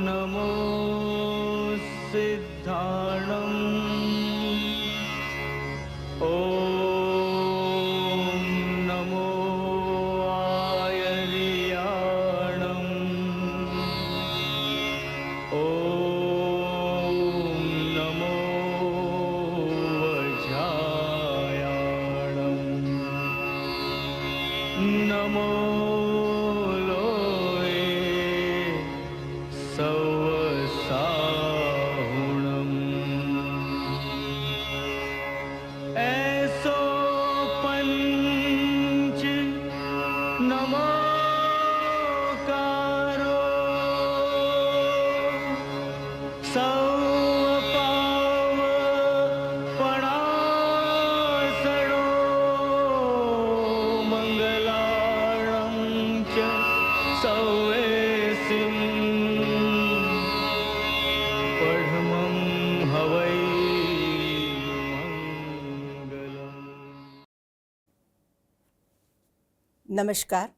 नमो सिद्धाणम् नमो आयर्याणम् नमो वज्रायाणम् नमो નમસ્કાર.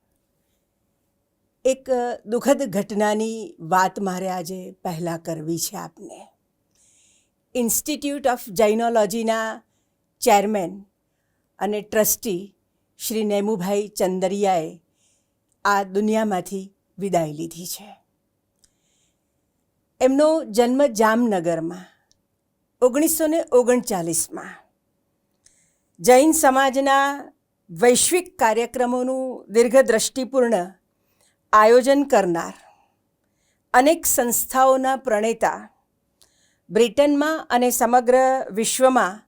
એક દુઃખદ ઘટનાની વાત મારે આજે પહેલાં કરવી છે આપને. ઇન્સ્ટિટ્યૂટ ઓફ જૈનોલોજીના ચેરમેન અને ટ્રસ્ટી શ્રી નેમુભાઈ ચંદરિયાએ આ દુનિયામાંથી વિદાય લીધી છે. એમનો જન્મ જામનગરમાં 1939માં જૈન સમાજના વૈશ્વિક કાર્યક્રમોનું દીર્ઘદ્રષ્ટિપૂર્ણ આયોજન કરનાર, અનેક સંસ્થાઓના પ્રણેતા, બ્રિટનમાં અને સમગ્ર વિશ્વમાં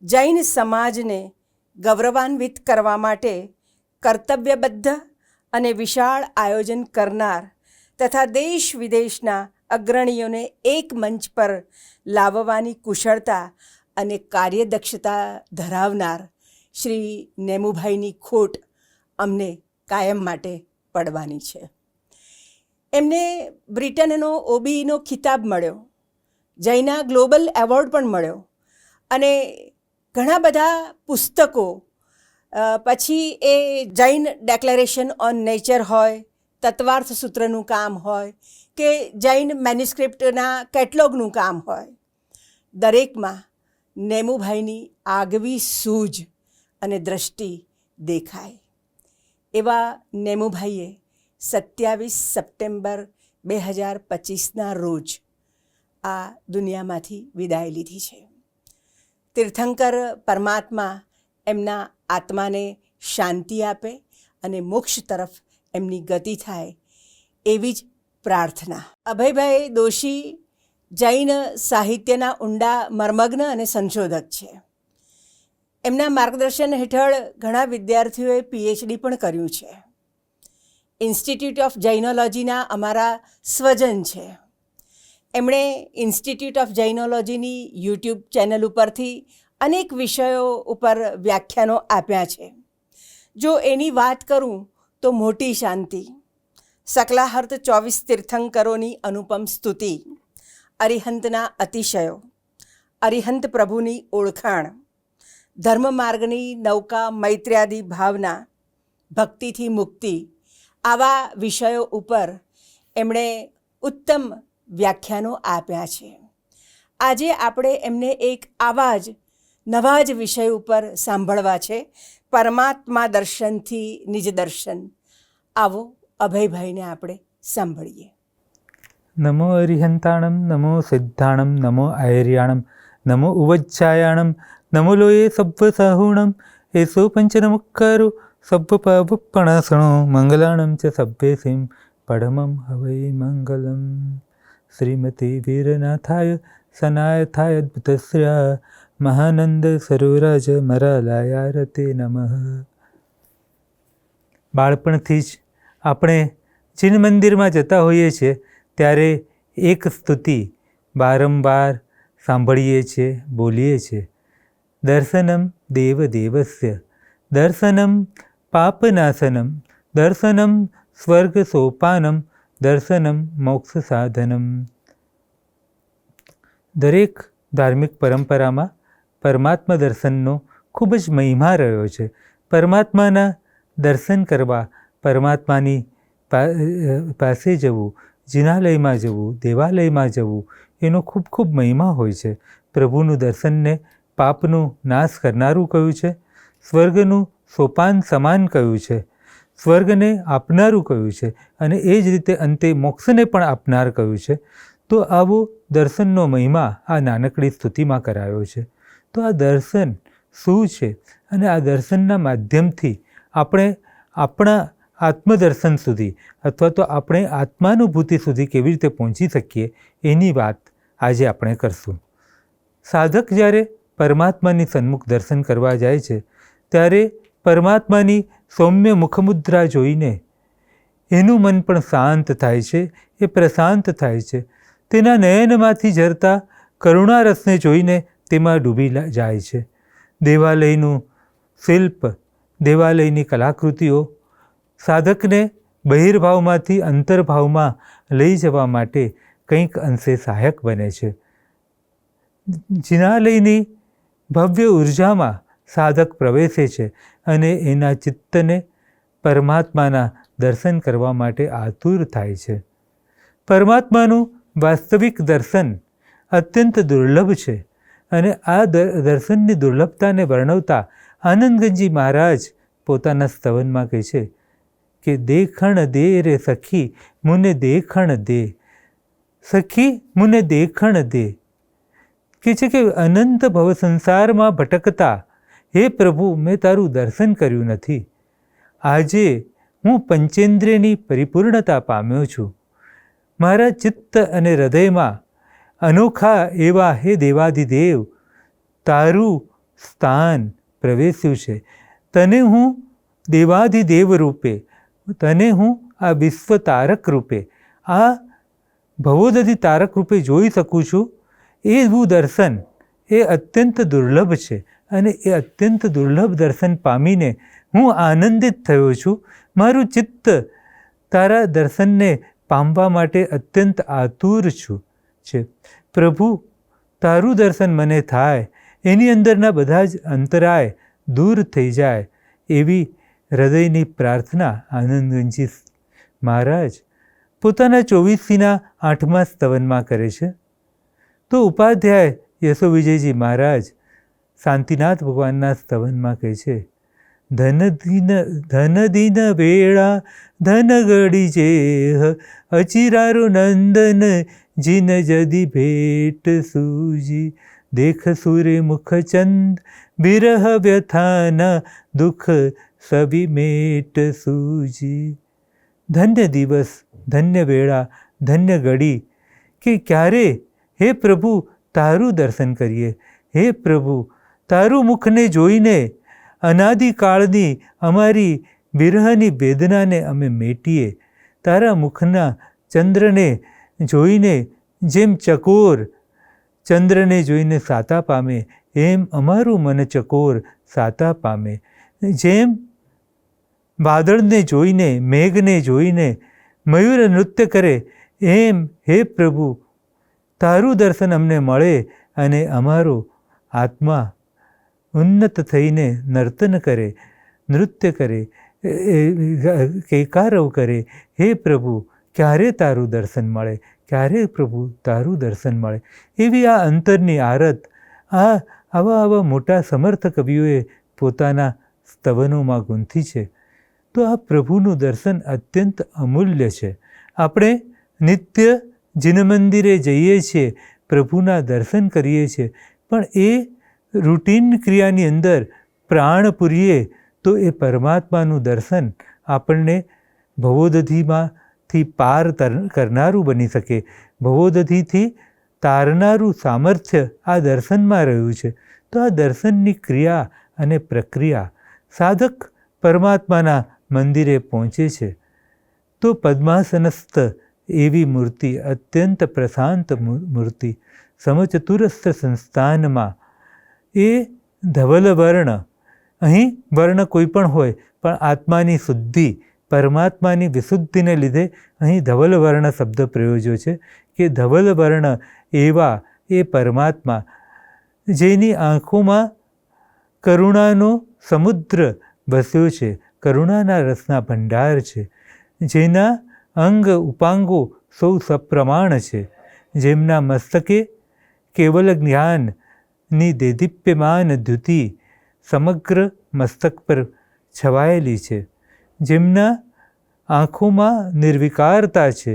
જૈન સમાજને ગૌરવાન્વિત કરવા માટે કર્તવ્યબદ્ધ અને વિશાળ આયોજન કરનાર તથા દેશ વિદેશના અગ્રણીઓને એક મંચ પર લાવવાની કુશળતા અને કાર્યદક્ષતા ધરાવનાર શ્રી નેમુભાઈની ખોટ અમને કાયમ માટે પડવાની છે. એમને બ્રિટનનો OBEનો ખિતાબ મળ્યો, જૈના ગ્લોબલ એવોર્ડ પણ મળ્યો અને ઘણા બધા પુસ્તકો, પછી એ જૈન ડેક્લેરેશન ઓન નેચર હોય, તત્વાર્થ સૂત્રનું કામ હોય કે જૈન મેન્યુસ્ક્રિપ્ટના કેટલોગનું કામ હોય, દરેકમાં નેમુભાઈની આગવી સૂઝ અને દ્રષ્ટિ દેખાય. એવા નેમુભાઈએ 27 સપ્ટેમ્બર 2025ના રોજ આ દુનિયામાંથી વિદાય લીધી છે. તીર્થંકર પરમાત્મા એમના આત્માને શાંતિ આપે અને મોક્ષ તરફ એમની ગતિ થાય એવી જ પ્રાર્થના. અભયભાઈ દોશી જૈન સાહિત્યના ઊંડા મર્મગ્ન અને સંશોધક છે. એમના માર્ગદર્શન હેઠળ ઘણા વિદ્યાર્થીઓએ PhD પણ કર્યું છે. ઇન્સ્ટિટ્યૂટ ઓફ જૈનોલોજીના અમારા સ્વજન છે. એમણે ઇન્સ્ટિટ્યૂટ ઓફ જૈનોલોજીની YouTube ચેનલ ઉપરથી અનેક વિષયો ઉપર વ્યાખ્યાનો આપ્યા છે. જો એની વાત કરું તો મોટી શાંતિ, સકલાહર્ત 24 તીર્થંકરોની અનુપમ સ્તુતિ, અરિહંતના અતિશયો, અરિહંત પ્રભુની ઓળખાણ, ધર્મ માર્ગની નૌકા મૈત્ર્યાદી ભાવના, ભક્તિથી મુક્તિ, આવા વિષયો ઉપર એમણે ઉત્તમ વ્યાખ્યાનો આપ્યા છે. આજે આપણે એમને એક આવા જ નવા જ વિષય ઉપર સાંભળવા છે, પરમાત્મા દર્શનથી નિજ દર્શન. આવો અભયભાઈને આપણે સાંભળીએ. નમો અરિહંતાણમ, નમો સિદ્ધાણમ, નમો આયર્યાણમ, નમો ઉવજ્જાયાણમ, નમો લોયે સભ્વ સહુણમ, એસો પંચનમુક્કારો સભ્વ પાવપણાસણો, મંગલાણમ ચ સભ્યેસિમ પડમમ હવૈ મંગલમ. શ્રીમતી વીરનાથાય સનાયથાય અદ્ભુતસ્યા મહાનંદ સરોરાજ મરાલાયારતે નમઃ. બાળપણથી જ આપણે જૈન મંદિરમાં જતા હોઈએ છીએ ત્યારે એક સ્તુતિ વારંવાર સાંભળીએ છીએ, બોલીએ છીએ. દર્શનમ દેવદેવસ્ય, દર્શનમ પાપનાશનમ, દર્શનમ સ્વર્ગ સોપાનમ, દર્શનમ મોક્ષ સાધનમ. દરેક ધાર્મિક પરંપરામાં પરમાત્મા દર્શનનો ખૂબ જ મહિમા રહ્યો છે. પરમાત્માના દર્શન કરવા, પરમાત્માની પાસે જવું, જિનાલયમાં જવું, દેવાલયમાં જવું, એનો ખૂબ ખૂબ મહિમા હોય છે. પ્રભુનું દર્શનને પાપનું નાશ કરનારું કહ્યું છે, સ્વર્ગનું સોપાન સમાન કહ્યું છે, સ્વર્ગને આપનારું કહ્યું છે, અને એ જ રીતે અંતે મોક્ષને પણ આપનાર કહ્યું છે. તો આવો દર્શનનો મહિમા આ નાનકડી સ્તુતિમાં કરાયો છે. તો આ દર્શન શું છે અને આ દર્શનના માધ્યમથી આપણે આપણા આત્મદર્શન સુધી અથવા તો આપણે આત્માનુભૂતિ સુધી કેવી રીતે પહોંચી શકીએ એની વાત આજે આપણે કરશું. સાધક જ્યારે પરમાત્માની સન્મુખ દર્શન કરવા જાય છે ત્યારે પરમાત્માની સૌમ્ય મુખમુદ્રા જોઈને એનું મન પણ શાંત થાય છે, એ પ્રશાંત થાય છે. તેના નયનમાંથી ઝરતા કરુણારસને જોઈને તેમાં ડૂબી જાય છે. દેવાલયનું શિલ્પ, દેવાલયની કલાકૃતિઓ સાધકને બહિર્ભાવમાંથી અંતર્ભાવમાં લઈ જવા માટે કંઈક અંશે સહાયક બને છે. જિનાલયની ભવ્ય ઉર્જામાં સાધક પ્રવેશે છે અને એના ચિત્તને પરમાત્માના દર્શન કરવા માટે આતુર થાય છે. પરમાત્માનું વાસ્તવિક દર્શન અત્યંત દુર્લભ છે અને આ દર્શનની દુર્લભતાને વર્ણવતા આનંદગંજી મહારાજ પોતાના સ્તવનમાં કહે છે કે દેખણ દે રે સખી મુને દેખણ દે, સખી મુને દેખણ દે. કહે છે કે અનંત ભવ સંસારમાં ભટકતા હે પ્રભુ મેં તારું દર્શન કર્યું નથી. આજે હું પંચેન્દ્રિયની પરિપૂર્ણતા પામ્યો છું. મારા ચિત્ત અને હૃદયમાં અનોખા એવા હે દેવાધિદેવ તારું સ્થાન પ્રવેશ્યું છે. તને હું દેવાધિદેવ રૂપે, તને હું આ વિશ્વ તારક રૂપે, આ ભવોદધિ તારક રૂપે જોઈ શકું છું. એવું દર્શન એ અત્યંત દુર્લભ છે અને એ અત્યંત દુર્લભ દર્શન પામીને હું આનંદિત થયો છું. મારું ચિત્ત તારા દર્શનને પામવા માટે અત્યંત આતુર છે. પ્રભુ તારું દર્શન મને થાય, એની અંદરના બધા જ અંતરાય દૂર થઈ જાય એવી હૃદયની પ્રાર્થના આનંદગંજી મહારાજ પોતાના 24 સ્તવનમાં કરે છે. તો ઉપાધ્યાય યશોવિજયજી મહારાજ શાંતિનાથ ભગવાનના સ્તવનમાં કહે છે ધન દિન વેળા ધન ગડી જેહ અચિરારો નંદન જીન જદી ભેટ સૂજી દેખ સૂર્ય મુખ ચંદ વિરહ વ્યથાના દુઃખ સવિમેટ સૂજી. ધન્ય દિવસ, ધન્ય વેળા, ધન્ય ઘડી કે ક્યારે હે પ્રભુ તારું દર્શન કરીએ. હે પ્રભુ તારું મુખને જોઈને અનાદિકાળની અમારી વિરહની વેદનાને અમે મેટીએ. તારા મુખના ચંદ્રને જોઈને જેમ ચકોર ચંદ્રને જોઈને સાતા પામે એમ અમારું મન ચકોર સાતા પામે. જેમ વાદળને જોઈને, મેઘને જોઈને મયુર નૃત્ય કરે એમ હે પ્રભુ તારું દર્શન અમને મળે અને અમારો આત્મા ઉન્નત થઈને નર્તન કરે, નૃત્ય કરે, કેકારવ કરે. હે પ્રભુ ક્યારે તારું દર્શન મળે, ક્યારે પ્રભુ તારું દર્શન મળે. એવી આ અંતરની આરત આવા મોટા સમર્થ કવિઓએ પોતાના સ્તવનોમાં ગૂંથી છે. તો આ પ્રભુનું દર્શન અત્યંત અમૂલ્ય છે. આપણે નિત્ય જીન મંદિરે જઈએ છીએ, પ્રભુના દર્શન કરીએ છીએ, પણ એ રૂટીન ક્રિયાની અંદર પ્રાણ પૂરીએ તો એ પરમાત્માનું દર્શન આપણને ભવોદધિમાંથી પાર કરનારું બની શકે. ભવોદધિથી તારનારું સામર્થ્ય આ દર્શનમાં રહ્યું છે. તો આ દર્શનની ક્રિયા અને પ્રક્રિયા સાધક પરમાત્માના મંદિરે પહોંચે છે તો પદ્માસનસ્થ એવી મૂર્તિ, અત્યંત પ્રશાંત મૂર્તિ સમચતુરસ્થ સંસ્થાનમાં એ ધવલ વર્ણ, અહીં વર્ણ કોઈ પણ હોય પણ આત્માની શુદ્ધિ, પરમાત્માની વિશુદ્ધિને લીધે અહીં ધવલ વર્ણ શબ્દ પ્રયોજ્યો છે કે ધવલ વર્ણ એવા એ પરમાત્મા જેની આંખોમાં કરુણાનો સમુદ્ર વસ્યો છે, કરુણાના રસના ભંડાર છે, જેના અંગ ઉપાંગો સૌ સપ્રમાણ છે. જેમના મસ્તકે કેવલ જ્ઞાનની દેદીપ્યમાન દ્યુતિ સમગ્ર મસ્તક પર છવાયેલી છે, જેમના આંખોમાં નિર્વિકારતા છે,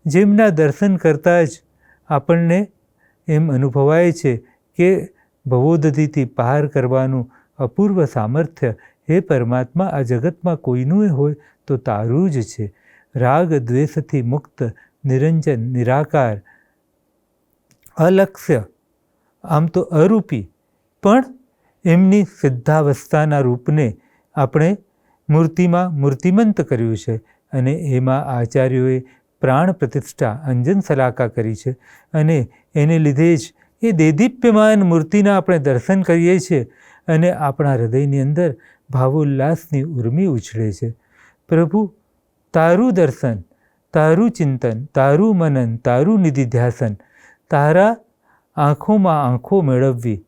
જેમના દર્શન કરતાં જ આપણને એમ અનુભવાય છે કે ભવોદધિથી પાર કરવાનું અપૂર્વ સામર્થ્ય હે પરમાત્મા આ જગતમાં કોઈનું હોય તો તારું જ છે. રાગ દ્વેષથી મુક્ત નિરંજન નિરાકાર અલક્ષ્ય, આમ તો અરૂપી, પણ એમની સિદ્ધાવસ્થાના રૂપને આપણે મૂર્તિમાં મૂર્તિમંત કર્યું છે અને એમાં આચાર્યોએ પ્રાણ પ્રતિષ્ઠા અંજન સલાકા કરી છે અને એને લીધે જ એ દેદીપ્યમાન મૂર્તિના આપણે દર્શન કરીએ છીએ અને આપણા હૃદયની અંદર ભાવોલ્લાસની ઉર્મી ઉછળે છે. પ્રભુ, તારું દર્શન, તારું ચિંતન, તારું મનન, તારું નિધિધ્યાસન, તારા આંખોમાં આંખો મેળવવી,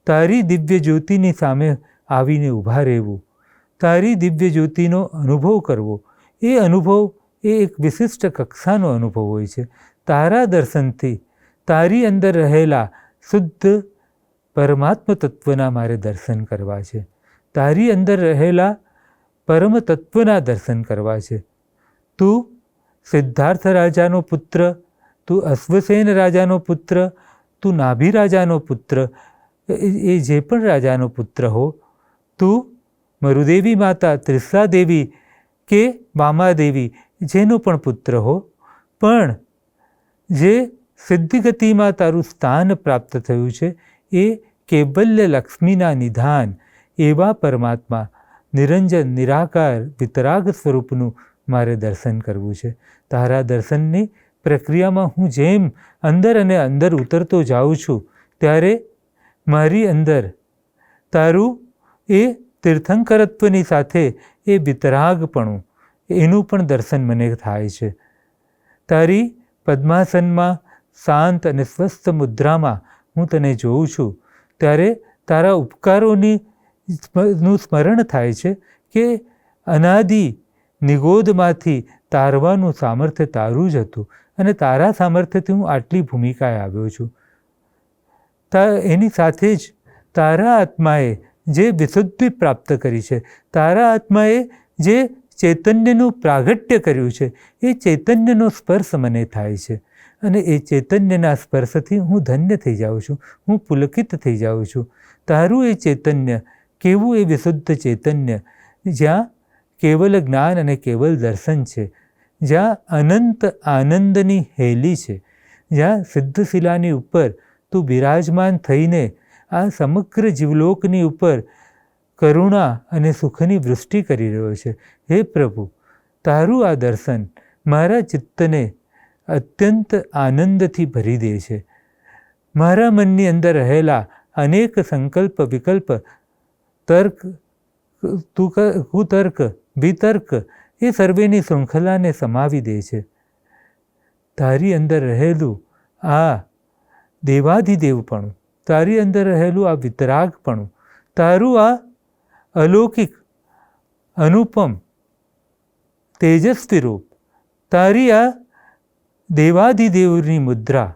તારી દિવ્ય જ્યોતિની સામે આવીને ઊભા રહેવું, તારી દિવ્ય જ્યોતિનો અનુભવ કરવો, એ અનુભવ એ એક વિશિષ્ટ કક્ષાનો અનુભવ હોય છે. તારા દર્શનથી તારી અંદર રહેલા શુદ્ધ પરમાત્મ તત્વના મારે દર્શન કરવા છે. તારી અંદર રહેલા પરમ તત્વના દર્શન કરવા છે. તું સિદ્ધાર્થ રાજાનો પુત્ર, તું અશ્વસેન રાજાનો પુત્ર, તું નાભી રાજાનો પુત્ર, એ જે પણ રાજાનો પુત્ર હો, તું મરુદેવી માતા ત્રિસ્સા દેવી કે વામાદેવી જેનો પણ પુત્ર હો, પણ જે સિદ્ધિગતિમાં તારું સ્થાન પ્રાપ્ત થયું છે એ કૈવલ્ય લક્ષ્મીના નિધાન એવા પરમાત્મા નિરંજન નિરાકાર વિતરાગ સ્વરૂપનું મારે દર્શન કરવું છે. તારા દર્શનની પ્રક્રિયામાં હું જેમ અંદર અને અંદર ઉતરતો જાઉં છું ત્યારે મારી અંદર તારું એ તીર્થંકરત્વની સાથે એ વિતરાગપણું એનું પણ દર્શન મને થાય છે. તારી પદ્માસનમાં શાંત અને સ્વસ્થ મુદ્રામાં હું તને જોઉં છું ત્યારે તારા ઉપકારોનું સ્મરણ થાય છે કે અનાદિ નિગોદમાંથી તારવાનું સામર્થ્ય તારું જ હતું અને તારા સામર્થ્યથી હું આટલી ભૂમિકાએ આવ્યો છું. એની સાથે જ તારા આત્માએ જે વિશુદ્ધિ પ્રાપ્ત કરી છે, તારા આત્માએ જે ચૈતન્યનું પ્રાગટ્ય કર્યું છે, એ ચૈતન્યનો સ્પર્શ મને થાય છે અને એ ચૈતન્યના સ્પર્શથી હું ધન્ય થઈ જાઉં છું, હું પુલકિત થઈ જાઉં છું. તારું એ ચૈતન્ય કેવું એ વિશુદ્ધ ચૈતન્ય જ્યાં કેવલ જ્ઞાન અને કેવલ દર્શન છે, જ્યાં અનંત આનંદની હેલી છે, જ્યાં સિદ્ધશિલાની ઉપર તું બિરાજમાન થઈને આ સમગ્ર જીવલોકની ઉપર કરુણા અને સુખની વૃષ્ટિ કરી રહ્યો છે. હે પ્રભુ, તારું આ દર્શન મારા ચિત્તને અત્યંત આનંદથી ભરી દે છે. મારા મનની અંદર રહેલા અનેક સંકલ્પ વિકલ્પ તર્ક કુતર્ક વિતર્ક એ સર્વેની શૃંખલાને સમાવી દે છે. તારી અંદર રહેલું આ દેવાધિદેવપણું, તારી અંદર રહેલું આ વિતરાગપણું, તારું આ અલૌકિક અનુપમ તેજસ્વી રૂપ, તારી આ દેવાધિદેવની મુદ્રા,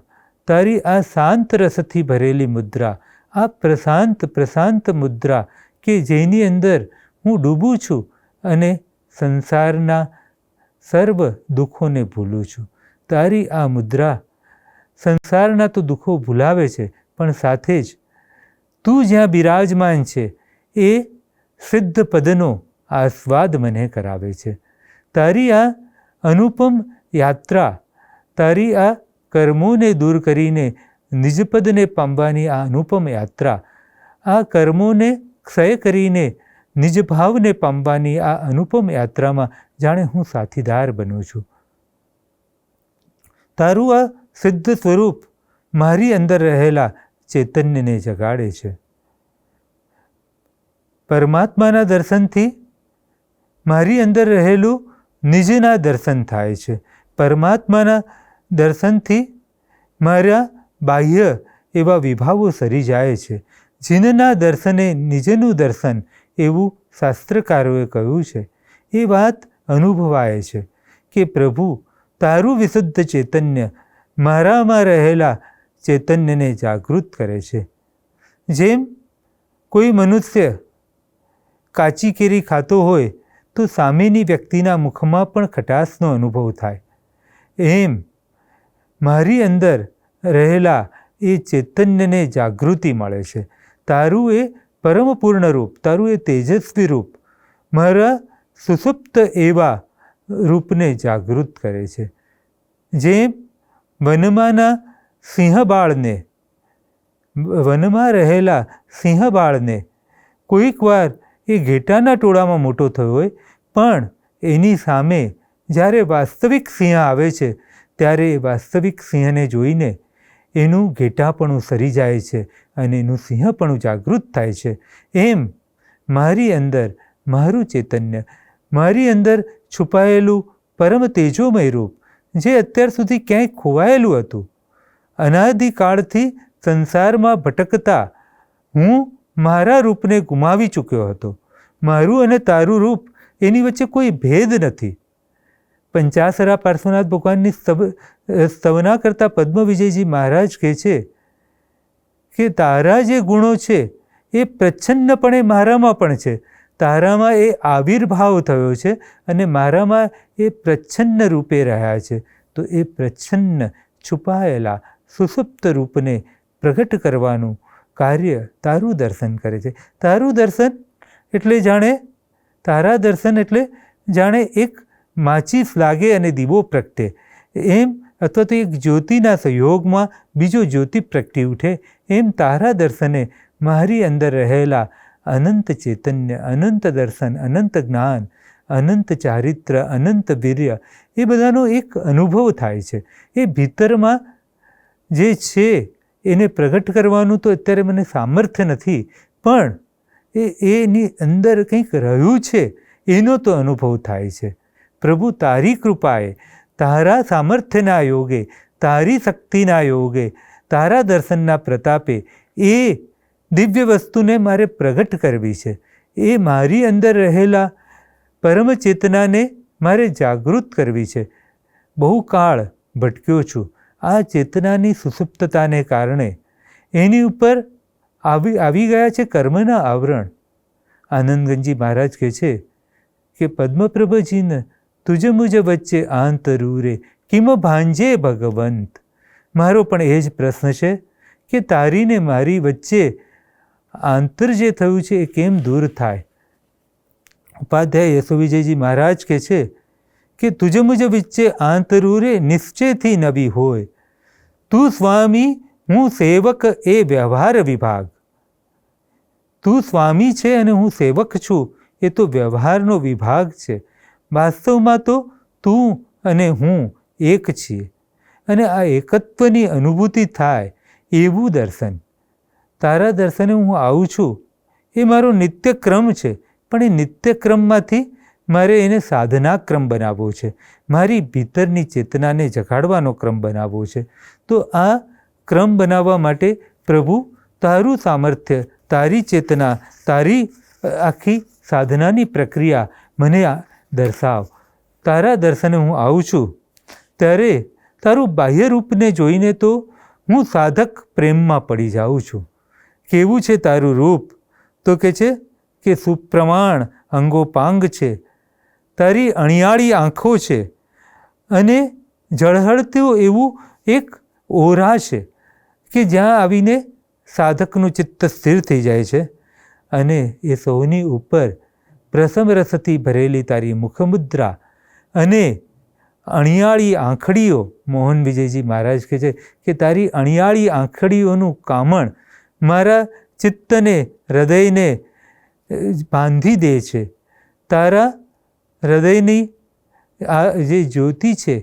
તારી આ શાંત રસથી ભરેલી મુદ્રા, આ પ્રશાંત મુદ્રા કે જેની અંદર હું ડૂબું છું અને સંસારના સર્વ દુઃખોને ભૂલું છું. તારી આ મુદ્રા સંસારના તો દુઃખો ભૂલાવે છે, પણ સાથે જ તું જ્યાં બિરાજમાન છે એ સિદ્ધ પદનો આસ્વાદ મને કરાવે છે. તારી આ અનુપમ યાત્રા, તારી આ કર્મોને દૂર કરીને નિજપદને પામવાની આ અનુપમ યાત્રા, આ કર્મોને ક્ષય કરીને નિજભાવને પામવાની આ અનુપમ યાત્રામાં જાણે હું સાથીદાર બનું છું. તારું આ સિદ્ધ સ્વરૂપ મારી અંદર રહેલા ચૈતન્યને જગાડે છે. પરમાત્માના દર્શનથી મારી અંદર રહેલું નિજના દર્શન થાય છે. પરમાત્માના દર્શનથી મારા બાહ્ય એવા વિભાવો સરી જાય છે. જીનના દર્શને નિજનું દર્શન એવું શાસ્ત્રકારોએ કહ્યું છે. એ વાત અનુભવાય છે કે પ્રભુ તારું વિશુદ્ધ ચૈતન્ય મારામાં રહેલા ચૈતન્યને જાગૃત કરે છે. જેમ કોઈ મનુષ્ય કાચી કેરી ખાતો હોય તો સામેની વ્યક્તિના મુખમાં પણ ખટાશનો અનુભવ થાય, એમ મારી અંદર રહેલા એ ચૈતન્યને જાગૃતિ મળે છે. તારું એ પરમપૂર્ણ રૂપ, તારું એ તેજસ્વી રૂપ મારા સુષુપ્ત એવા રૂપને જાગૃત કરે છે. જેમ વનમાં રહેલા સિંહબાળને કોઈક વાર એ ઘેટાના ટોળામાં મોટો થયો હોય, પણ એની સામે જ્યારે વાસ્તવિક સિંહ આવે છે ત્યારે એ વાસ્તવિક સિંહને જોઈને એનું ઘેટાપણું સરી જાય છે અને એનું સિંહપણું જાગૃત થાય છે. એમ મારી અંદર મારું ચૈતન્ય, મારી અંદર છુપાયેલું પરમ તેજોમય રૂપ, જે અત્યાર સુધી ક્યાંય ખોવાયેલું હતું, અનાદિકાળથી સંસારમાં ભટકતા હું મારા રૂપને ગુમાવી ચૂક્યો હતો. મારું અને તારું રૂપ એની વચ્ચે કોઈ ભેદ નથી. પંચાસરા પાર્શ્વનાથ ભગવાનની સ્તવના કરતા પદ્મ વિજયજી મહારાજ કહે છે કે તારા જે ગુણો છે એ પ્રચ્છન્નપણે મારામાં પણ છે. તારામાં એ આવિર્ભાવ થયો છે અને મારામાં એ પ્રચ્છન્ન રૂપે રહ્યા છે. તો એ પ્રચ્છન્ન છુપાયેલા સુષુપ્ત રૂપને પ્રગટ કરવાનું કાર્ય તારું દર્શન કરે છે. તારું દર્શન એટલે તારા દર્શન એટલે જાણે એક માચીસ લાગે અને દીવો પ્રગટે એમ, અથવા તો એક જ્યોતિના સહયોગમાં બીજો જ્યોતિ પ્રગટી ઉઠે એમ તારા દર્શને મારી અંદર રહેલા અનંત ચૈતન્ય, અનંત દર્શન, અનંત જ્ઞાન, અનંત ચારિત્ર, અનંત વીર્ય એ બધાનો એક અનુભવ થાય છે. એ ભીતરમાં જે છે એને પ્રગટ કરવાનું તો અત્યારે મને સામર્થ્ય નથી, પણ એની અંદર કંઈક રહ્યું છે એનો તો અનુભવ થાય છે. પ્રભુ તારી કૃપાએ, તારા સામર્થ્યના યોગે, તારી શક્તિના યોગે, તારા દર્શનના પ્રતાપે એ દિવ્ય વસ્તુને મારે પ્રગટ કરવી છે. એ મારી અંદર રહેલા પરમ ચેતનાને મારે જાગૃત કરવી છે. બહુ કાળ ભટક્યો છું. આ ચેતનાની સુષુપ્તતાને કારણે એની ઉપર આવી ગયા છે કર્મના આવરણ. આનંદગંજી મહારાજ કહે છે કે પદ્મપ્રભજીને તુજ મુજ વચ્ચે આંતરૂરે કિમ ભાંજે ભગવંત. મારો પણ એ જ પ્રશ્ન છે કે તારી ને મારી વચ્ચે આંતર જે થયું છે એ કેમ દૂર થાય. ઉપાધ્યાય યશોવિજયજી મહારાજ કહે છે કે તુજ મુજ વચ્ચે આંતરૂરે નિશ્ચયથી નવી હોય, તું સ્વામી હું સેવક એ વ્યવહાર વિભાગ. તું સ્વામી છે અને હું સેવક છું એ તો વ્યવહારનો વિભાગ છે. વાસ્તવમાં તો તું અને હું એક છીએ અને આ એકત્વની અનુભૂતિ થાય એવું દર્શન. તારા દર્શને હું આવું છું એ મારો નિત્યક્રમ છે, પણ એ નિત્યક્રમમાંથી મારે એને સાધનાક્રમ બનાવવો છે, મારી ભીતરની ચેતનાને જગાડવાનો ક્રમ બનાવવો છે. તો આ ક્રમ બનાવવા માટે પ્રભુ તારું સામર્થ્ય, તારી ચેતના, તારી આખી સાધનાની પ્રક્રિયા મને દર્શાવ. તારા દર્શને હું આવું છું ત્યારે તારું બાહ્ય રૂપને જોઈને તો હું સાધક પ્રેમમાં પડી જાઉં છું. કેવું છે તારું રૂપ? તો કહે છે કે સુપ્રમાણ અંગોપાંગ છે, તારી અણિયાળી આંખો છે અને ઝળહળતું એવું એક ઓરા છે કે જ્યાં આવીને સાધકનું ચિત્ત સ્થિર થઈ જાય છે. અને એ સૌની ઉપર પ્રસમ રસથી ભરેલી તારી મુખમુદ્રા અને અણિયાળી આંખડીઓ. મોહન વિજયજી મહારાજ કહે છે કે તારી અણિયાળી આંખડીઓનું કામણ મારા ચિત્તને, હૃદયને બાંધી દે છે. તારા હૃદયની આ જે જ્યોતિ છે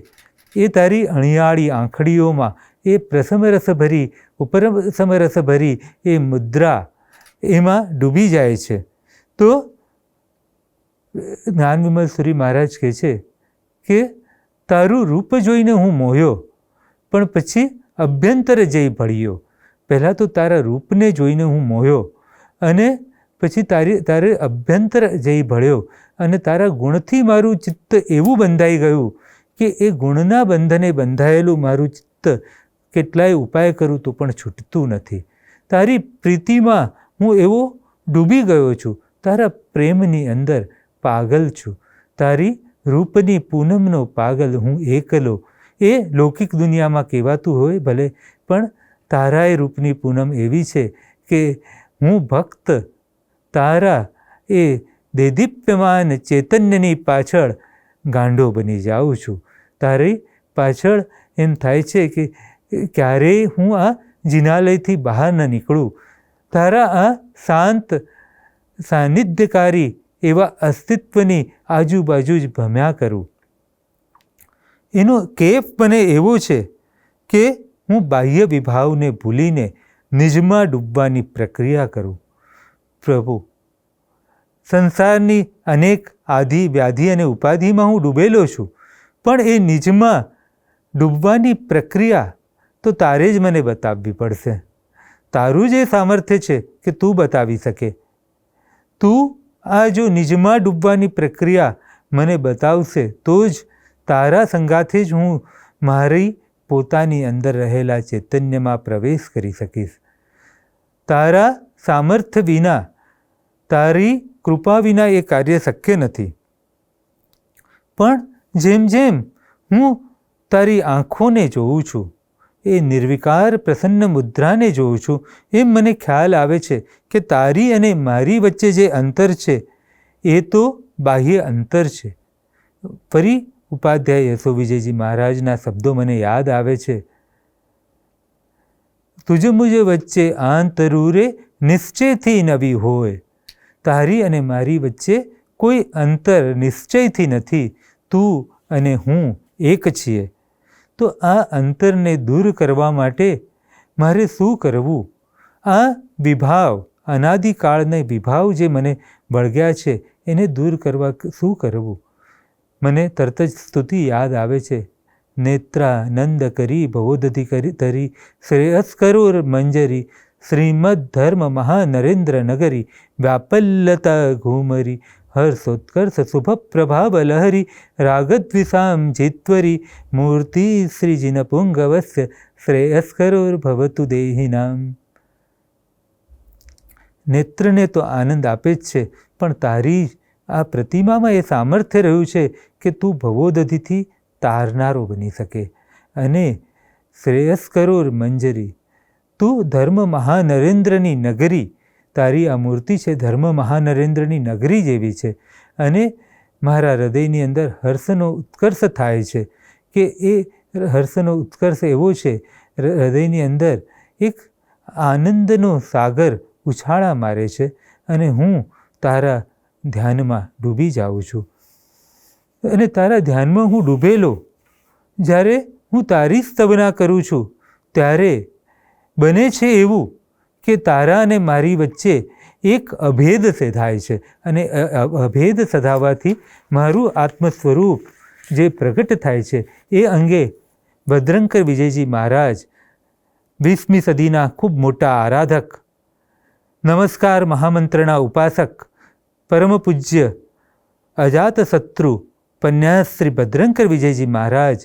એ તારી અણિયાળી આંખડીઓમાં એ પ્રસમરસ ભરી, ઉપરસમરસ ભરી એ મુદ્રા એમાં ડૂબી જાય છે. તો જ્ઞાન વિમલ સુરી મહારાજ કહે છે કે તારું રૂપ જોઈને હું મોહ્યો, પણ પછી અભ્યંતર જઈ ભળ્યો. પહેલાં તો તારા રૂપને જોઈને હું મોહ્યો અને પછી તારે અભ્યંતર જઈ ભળ્યો અને તારા ગુણથી મારું ચિત્ત એવું બંધાઈ ગયું કે એ ગુણના બંધને બંધાયેલું મારું ચિત્ત કેટલાય ઉપાય કરું તો પણ છૂટતું નથી. તારી પ્રીતિમાં હું એવો ડૂબી ગયો છું, તારા પ્રેમની અંદર પાગલ છું, તારી રૂપની પૂનમનો પાગલ હું એકલો. એ લૌકિક દુનિયામાં કહેવાતું હોય ભલે, પણ તારાએ રૂપની પૂનમ એવી છે કે હું ભક્ત તારા એ દેદીપ્યમાન ચૈતન્યની પાછળ ગાંડો બની જાઉં છું. તારી પાછળ એમ થાય છે કે ક્યારેય હું આ જિનાલયથી બહાર ન નીકળું, તારા આ શાંત સાનિધ્યકારી એવા અસ્તિત્વની આજુબાજુ જ ભમ્યા કરું. એનો કેફ મને એવો છે કે હું બાહ્ય વિભાવને ભૂલીને નિજમાં ડૂબવાની પ્રક્રિયા કરું. પ્રભુ, સંસારની અનેક આધિ વ્યાધિ અને ઉપાધિમાં હું ડૂબેલો છું, પણ એ નિજમાં ડૂબવાની પ્રક્રિયા તો તારે જ મને બતાવવી પડશે. તારું જ એ સામર્થ્ય છે કે તું બતાવી શકે. તું આ જો નિજમાં ડૂબવાની પ્રક્રિયા મને બતાવશે તો જ તારા સંગાથે જ હું મારી પોતાની અંદર રહેલા ચૈતન્યમાં પ્રવેશ કરી શકીશ. તારા સામર્થ્ય વિના, તારી કૃપા વિના એ કાર્ય શક્ય નથી. પણ જેમ જેમ હું તારી આંખોને જોઉં છું, એ નિર્વિકાર પ્રસન્ન મુદ્રાને જોઉં છું, એમ મને ખ્યાલ આવે છે કે તારી અને મારી વચ્ચે જે અંતર છે એ તો બાહ્ય અંતર છે. ફરી ઉપાધ્યાય યશો વિજયજી મહારાજના શબ્દો મને યાદ આવે છે. તુજ મુજ વચ્ચે આંતરુરે નિશ્ચયથી નવી હોય. તારી અને મારી વચ્ચે કોઈ અંતર નિશ્ચયથી નથી. તું અને હું એક છીએ. તો આ અંતરને દૂર કરવા માટે મારે શું કરવું? આ વિભાવ, અનાદિકાળને વિભાવ જે મને બળગ્યા છે એને દૂર કરવા શું કરવું? મને તરત જ સ્તુતિ યાદ આવે છે. નેત્રાનંદ કરી ભવોદધિ કરી ધરી શ્રેયસ કરોર મંજરી શ્રીમદ ધર્મ મહાનરેન્દ્ર નગરી વ્યાપલ્લતા ઘૂમરી હર્ષોત્કર્ષ શુભ પ્રભાવ લહરી રાગદ્વિષામ જેત્વરી મૂર્તિ શ્રીજીન પુંગવસ્ય શ્રેયસ કરોર ભવતુ દેહિનામ. નેત્રને તો આનંદ આપે જ છે, પણ તારી આ પ્રતિમામાં એ સામર્થ્ય રહ્યું છે કે તું ભવોદધિથી તારનારો બની શકે. અને શ્રેયસ કરોર મંજરી, તું ધર્મ મહાનરેન્દ્રની નગરી, તારી આ મૂર્તિ છે ધર્મ મહાનરેન્દ્રની નગરી જેવી છે. અને મારા હૃદયની અંદર હર્ષનો ઉત્કર્ષ થાય છે કે એ હર્ષનો ઉત્કર્ષ એવો છે, હૃદયની અંદર એક આનંદનો સાગર ઉછાળા મારે છે અને હું તારા ધ્યાનમાં ડૂબી જાઉં છું. અને તારા ધ્યાનમાં હું ડૂબેલો, જ્યારે હું તારી સ્તવના કરું છું ત્યારે બને છે એવું કે તારા અને મારી વચ્ચે એક અભેદ સેધાય છે. અને અભેદ સધાવાથી મારું આત્મ સ્વરૂપ જે પ્રગટ થાય છે એ અંગે ભદ્રંકર વિજયજી મહારાજ 20મી સદીના ખૂબ મોટા આરાધક, નમસ્કાર મહામંત્રના ઉપાસક, પરમ પૂજ્ય અજાતશત્રુ પન્યાસ શ્રી ભદ્રંકર વિજયજી મહારાજ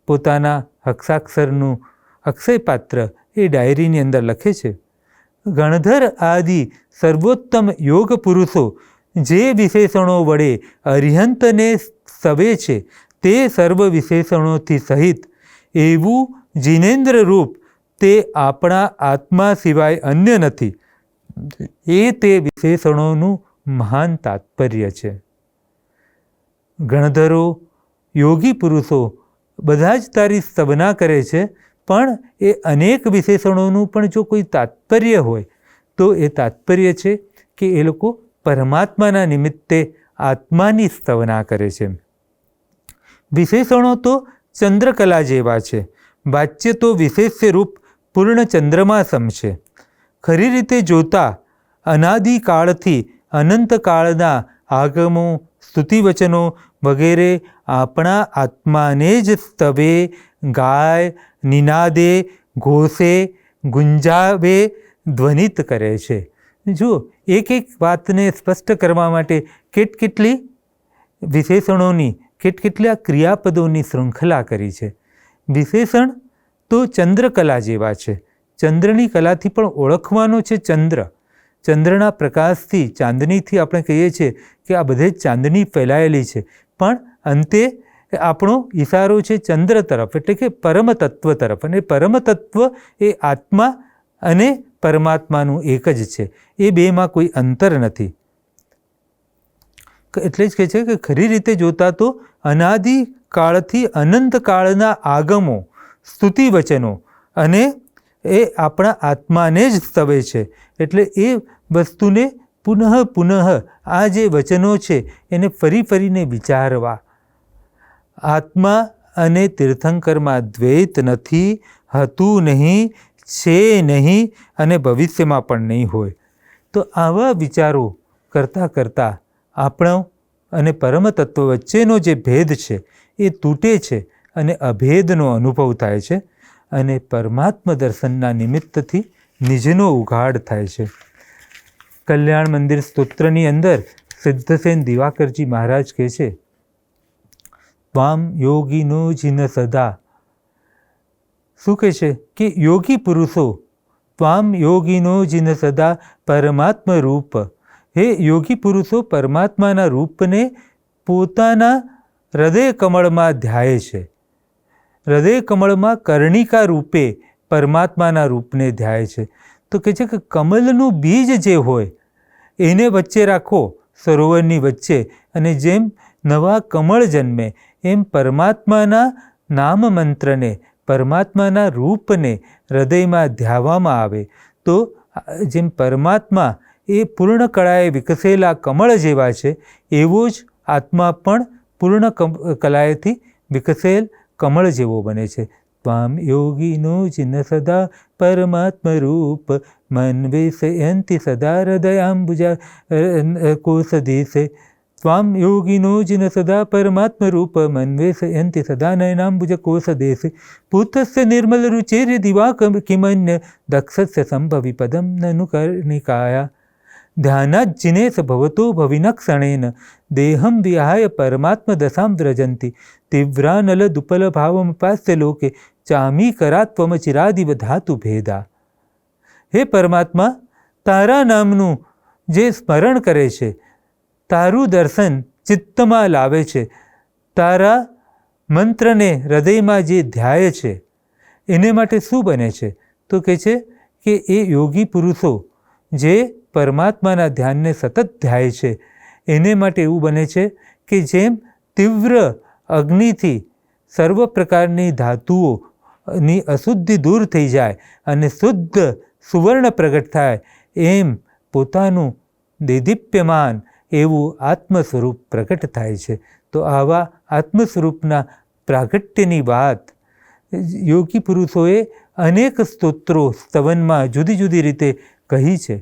પોતાના હસ્તાક્ષરનું અક્ષયપાત્ર એ ડાયરીની અંદર લખે છે. ગણધર આદિ સર્વોત્તમ યોગ પુરુષો જે વિશેષણો વડે અરિહંતને સ્તવે છે તે સર્વ વિશેષણોથી સહિત એવું જિનેન્દ્ર રૂપ તે આપણા આત્મા સિવાય અન્ય નથી. એ તે વિશેષણોનું મહાન તાત્પર્ય છે. ગણધરો, યોગી પુરુષો બધા જ તારી સ્તવના કરે છે, પણ એ અનેક વિશેષણોનું પણ જો કોઈ તાત્પર્ય હોય તો એ તાત્પર્ય છે કે એ લોકો પરમાત્માના નિમિત્તે આત્માની સ્તવના કરે છે. વિશેષણો તો ચંદ્રકલા જેવા છે, વાચ્ય તો વિશેષ્ય રૂપ પૂર્ણ ચંદ્રમા સમ છે. ખરી રીતે જોતા અનાદિકાળથી અનંતકાળના આગમો, સ્તુતિવચનો વગેરે આપણા આત્માને જ સ્તવે, ગાય, નિનાદે, ઘોષે, ગુંજાવે, ધ્વનિત કરે છે. જો એક એક વાતને સ્પષ્ટ કરવા માટે કેટલી વિશેષણોની કેટલા ક્રિયાપદોની શૃંખલા કરી છે. વિશેષણ તો ચંદ્રકલા જેવા છે. ચંદ્રની કલાથી પણ ઓળખવાનો છે ચંદ્ર. ચંદ્રના પ્રકાશથી, ચાંદનીથી આપણે કહીએ છીએ કે આ બધે જ ચાંદની ફેલાયેલી છે, પણ અંતે આપણો ઇશારો છે ચંદ્ર તરફ, એટલે કે પરમતત્વ તરફ. અને પરમતત્વ એ આત્મા અને પરમાત્માનું એક જ છે, એ બેમાં કોઈ અંતર નથી. એટલે જ કહે છે કે ખરી રીતે જોતા તો અનાદિકાળથી અનંતકાળના આગમો, સ્તુતિ વચનો અને એ આપણા આત્માને જ સ્તવે છે. એટલે એ વસ્તુને પુનઃ પુનઃ આ જે વચનો છે એને ફરી ફરીને વિચારવા. આત્મા અને તીર્થંકરમાં દ્વૈત નથી, હતું નહીં, છે નહીં અને ભવિષ્યમાં પણ નહીં હોય. તો આવા વિચારો કરતાં કરતાં આપણો અને પરમતત્વ વચ્ચેનો જે ભેદ છે એ તૂટે છે અને અભેદનો અનુભવ થાય છે અને પરમાત્મ દર્શનના નિમિત્તથી નિજનો ઉઘાડ થાય છે. કલ્યાણ મંદિર સ્તોત્રની અંદર સિદ્ધસેન દિવાકરજી મહારાજ કહે છે, ત્વામ યોગીનો જિન સદા. શું કહે છે કે યોગી પુરુષો, ત્વામ યોગીનો જિન સદા પરમાત્મ રૂપ. હે યોગી પુરુષો પરમાત્માના રૂપને પોતાના હૃદય કમળમાં ધ્યાય છે. હૃદય કમળમાં કર્ણિકા રૂપે પરમાત્માના રૂપને ધ્યાય છે. તો કહે છે કે કમલનું બીજ જે હોય એને વચ્ચે રાખો, સરોવરની વચ્ચે, અને જેમ નવા કમળ જન્મે એમ પરમાત્માના નામ મંત્રને, પરમાત્માના રૂપને હૃદયમાં ધ્યાવામાં આવે તો જેમ પરમાત્મા એ પૂર્ણ કળાએ વિકસેલા કમળ જેવા છે, એવો જ આત્મા પણ પૂર્ણ કલાએથી વિકસેલ કમળ જેવો બને છે. ત્વામ યોગીનો જિન સદા પરમાત્મ રૂપ મન્વેષયંતિ સદા હૃદયાંબુજા કોષદેશે. ત્વામ યોગીનો જિન સદા પરમાત્મ રૂપ મન્વેષયંતિ સદા નયનાંબુજ કોષદેશે. પૂતસ્ય નિર્મલ રુચિર દિવા કિમન્ય દક્ષસ્ય સંભવિ પદમ નનુ કર્ણિકાયા. ધ્યાનાજ્જિનેશ ભવતો ભવિનક્ષણેન દેહમ વિહાય પરમાત્મ દશામ વ્રજંતી. તીવ્રાનલ દુપલ ભાવમપાસ્ય લોકે ચામી કરાત્વમ ચિરાદિવ ધાતુ ભેદા. હે પરમાત્મા, તારા નામનું જે સ્મરણ કરે છે, તારું દર્શન ચિત્તમાં લાવે છે, તારા મંત્રને હૃદયમાં જે ધ્યાય છે, એને માટે શું બને છે? તો કહે છે કે એ યોગી પુરુષો જે પરમાત્માના ધ્યાનને સતત ધ્યાય છે, એને માટે એવું બને છે કે જેમ તીવ્ર અગ્નિથી સર્વ પ્રકારની ધાતુઓની અશુદ્ધિ દૂર થઈ જાય અને શુદ્ધ સુવર્ણ પ્રગટ થાય, એમ પોતાનું દેદીપ્યમાન એવું આત્મ સ્વરૂપ પ્રગટ થાય છે. તો આવા આત્મ સ્વરૂપના પ્રાગટ્યની વાત યોગી પુરુષોએ અનેક સ્તોત્રો સ્તવનમાં જુદી જુદી રીતે કહી છે.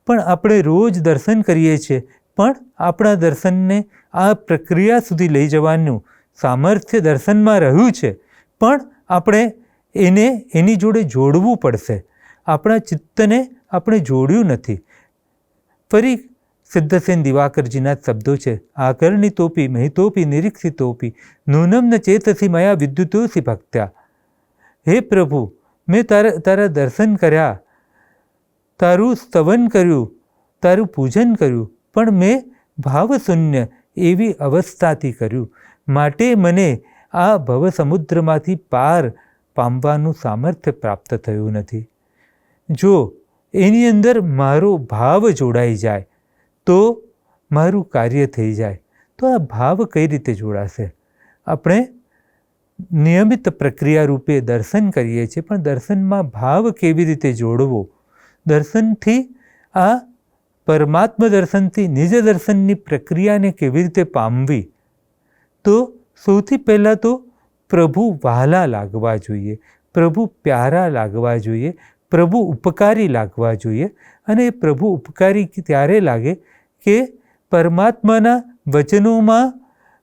પણ આપણે રોજ દર્શન કરીએ છીએ, પણ આપણા દર્શનને આ પ્રક્રિયા સુધી લઈ જવાનું સામર્થ્ય દર્શનમાં રહ્યું છે, પણ આપણે એની જોડે જોડવું પડશે. આપણા ચિત્તને આપણે જોડ્યું નથી. ફરી સિદ્ધસેન દિવાકરજીના શબ્દો છે, આકર્ણિતોપી મહિતોપી નિરીક્ષિતોપી નૂનમ ન ચેતસી મયા વિદ્યુતોસી ભક્ત્યા. હે પ્રભુ, મેં તારા દર્શન કર્યા, તારું સ્તવન કર્યું, તારું પૂજન કર્યું, પણ મેં ભાવશૂન્ય એવી અવસ્થાથી કર્યું. માટે મને આ ભવસમુદ્રમાંથી પાર પામવાનું સામર્થ્ય પ્રાપ્ત થયું નથી. જો એની અંદર મારો ભાવ જોડાઈ જાય તો મારું કાર્ય થઈ જાય. તો આ ભાવ કઈ રીતે જોડાશે? આપણે નિયમિત પ્રક્રિયા રૂપે દર્શન કરીએ છીએ, પણ દર્શનમાં ભાવ કેવી રીતે જોડવો? દર્શનથી આ પરમાત્મ દર્શનથી નિજ દર્શનની પ્રક્રિયાને કેવી રીતે પામવી? તો સૌથી પહેલાં તો પ્રભુ વહાલા લાગવા જોઈએ, પ્રભુ પ્યારા લાગવા જોઈએ, પ્રભુ ઉપકારી લાગવા જોઈએ. અને એ પ્રભુ ઉપકારી ત્યારે લાગે કે પરમાત્માના વચનોમાં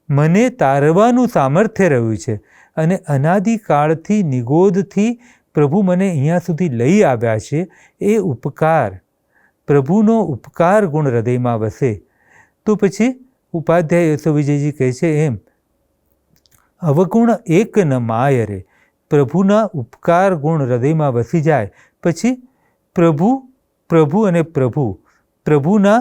મને તારવાનું સામર્થ્ય રહ્યું છે અને અનાદિકાળથી નિગોદથી પ્રભુ મને અહીંયા સુધી લઈ આવ્યા છે. એ ઉપકાર, પ્રભુનો ઉપકાર ગુણ હૃદયમાં વસે તો પછી ઉપાધ્યાય યશો વિજયજી કહે છે એમ અવગુણ એક ન માય રે. પ્રભુના ઉપકાર ગુણ હૃદયમાં વસી જાય પછી પ્રભુ અને પ્રભુના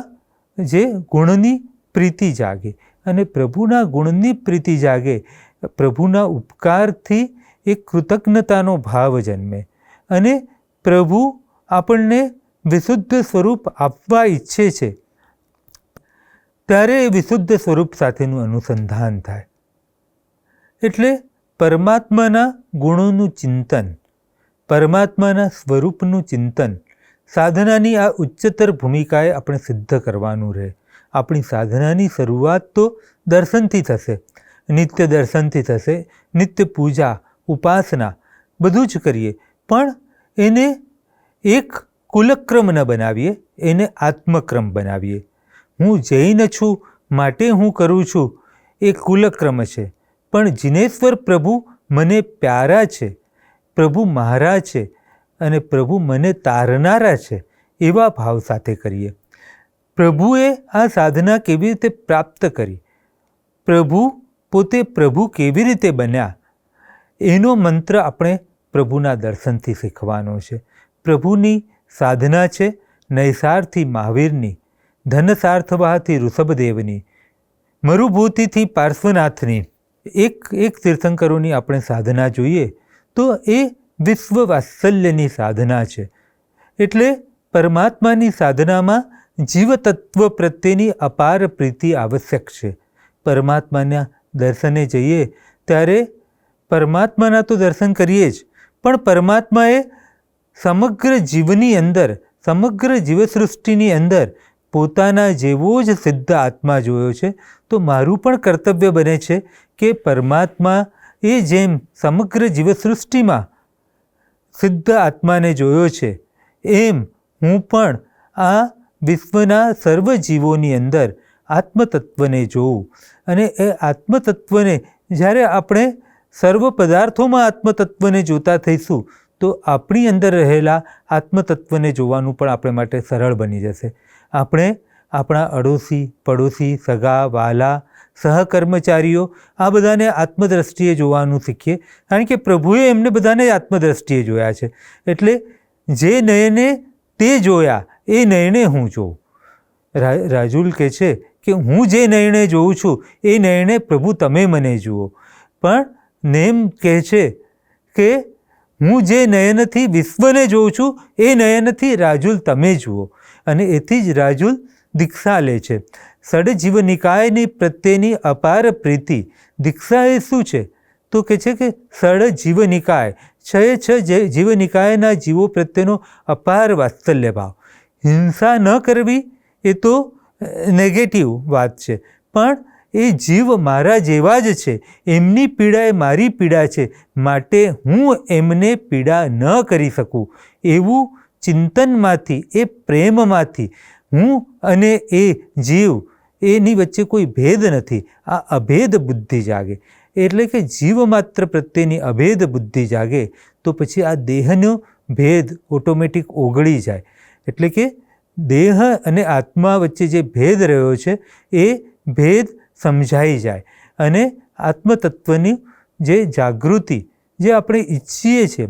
જે ગુણની પ્રીતિ જાગે, અને પ્રભુના ગુણની પ્રીતિ જાગે, પ્રભુના ઉપકારથી એક કૃતજ્ઞતાનો ભાવ જન્મે, અને પ્રભુ આપણને વિશુદ્ધ સ્વરૂપ આપવા ઈચ્છે છે ત્યારે એ વિશુદ્ધ સ્વરૂપ સાથેનું અનુસંધાન થાય. એટલે પરમાત્માના ગુણોનું ચિંતન, પરમાત્માના સ્વરૂપનું ચિંતન, સાધનાની આ ઉચ્ચતર ભૂમિકાએ આપણે સિદ્ધ કરવાનું રહે. આપણી સાધનાની શરૂઆત તો દર્શનથી થશે, નિત્ય દર્શનથી થશે, નિત્ય પૂજા ઉપાસના બધું જ કરીએ, પણ એને એક કુલક્રમ ન બનાવીએ, એને આત્મક્રમ બનાવીએ. હું જૈન છું માટે હું કરું છું એ કુલક્રમ છે, પણ જિનેશ્વર પ્રભુ મને પ્યારા છે, પ્રભુ મારા છે અને પ્રભુ મને તારનારા છે એવા ભાવ સાથે કરીએ. પ્રભુએ આ સાધના કેવી રીતે પ્રાપ્ત કરી, પ્રભુ પોતે પ્રભુ કેવી રીતે બન્યા, એનો મંત્ર આપણે પ્રભુના દર્શનથી શીખવાનો છે. પ્રભુની સાધના છે નૈસારથી મહાવીરની, ધનસાર્થવાહથી ઋષભદેવની, મરુભૂતિથી પાર્શ્વનાથની. એક તીર્થંકરોની આપણે સાધના જોઈએ તો એ વિશ્વ વાત્સલ્યની સાધના છે. એટલે પરમાત્માની સાધનામાં જીવતત્વ પ્રત્યેની અપાર પ્રીતિ આવશ્યક છે. પરમાત્માના દર્શને જઈએ ત્યારે પરમાત્માના તો દર્શન કરીએ જ, પણ પરમાત્માએ સમગ્ર જીવની અંદર, સમગ્ર જીવસૃષ્ટિની અંદર પોતાના જેવો જ સિદ્ધ આત્મા જોયો છે. તો મારું પણ કર્તવ્ય બને છે કે પરમાત્મા એ જેમ સમગ્ર જીવસૃષ્ટિમાં સિદ્ધ આત્માને જોયો છે, એમ હું પણ આ વિશ્વના સર્વ જીવોની અંદર આત્મતત્વને જોઉં. અને એ આત્મતત્વને જ્યારે આપણે સર્વ પદાર્થોમાં આત્મતત્વને જોતા થઈશું તો આપણી અંદર રહેલા આત્મતત્વને જોવાનું પણ આપણે માટે સરળ બની જશે. આપણે આપણા અડોશી પડોશી સગા વાલા સહકર્મચારીઓ આ બધાને આત્મદ્રષ્ટિએ જોવાનું શીખીએ, કારણ કે પ્રભુએ એમને બધાને આત્મદ્રષ્ટિએ જોયા છે. એટલે જે નયને તે જોયા એ નયને હું જોઉં. રાજુલ કહે છે કે હું જે નયને જોઉં છું એ નયને પ્રભુ તમે મને જુઓ. પણ નેમ કહે છે કે હું જે નયનથી વિશ્વને જોઉં છું એ નયનથી રાજુલ તમે જુઓ. અને એથી જ રાજુલ દીક્ષા લે છે. ષડજીવ નિકાયની પ્રત્યેની અપાર પ્રીતિ. દીક્ષા એ શું છે તો કહે છે કે ષડજીવ નિકાય, જીવ નિકાયના જીવો પ્રત્યેનો અપાર વાત્સલ્ય ભાવ. હિંસા ન કરવી એ તો નેગેટિવ વાત છે, પણ એ જીવ મારા જેવા જ છે, એમની પીડા એ મારી પીડા છે, માટે હું એમને પીડા ન કરી શકું એવું ચિંતનમાંથી, એ પ્રેમમાંથી હું અને એ જીવ એની વચ્ચે કોઈ ભેદ નથી, આ અભેદ બુદ્ધિ જાગે. એટલે કે જીવ માત્ર પ્રત્યેની અભેદ બુદ્ધિ જાગે તો પછી આ દેહનો ભેદ ઓટોમેટિક ઓગળી જાય. એટલે કે દેહ અને આત્મા વચ્ચે જે ભેદ રહ્યો છે એ ભેદ સમજાઈ જાય, અને આત્મતત્વની જે જાગૃતિ જે આપણે ઈચ્છીએ છીએ,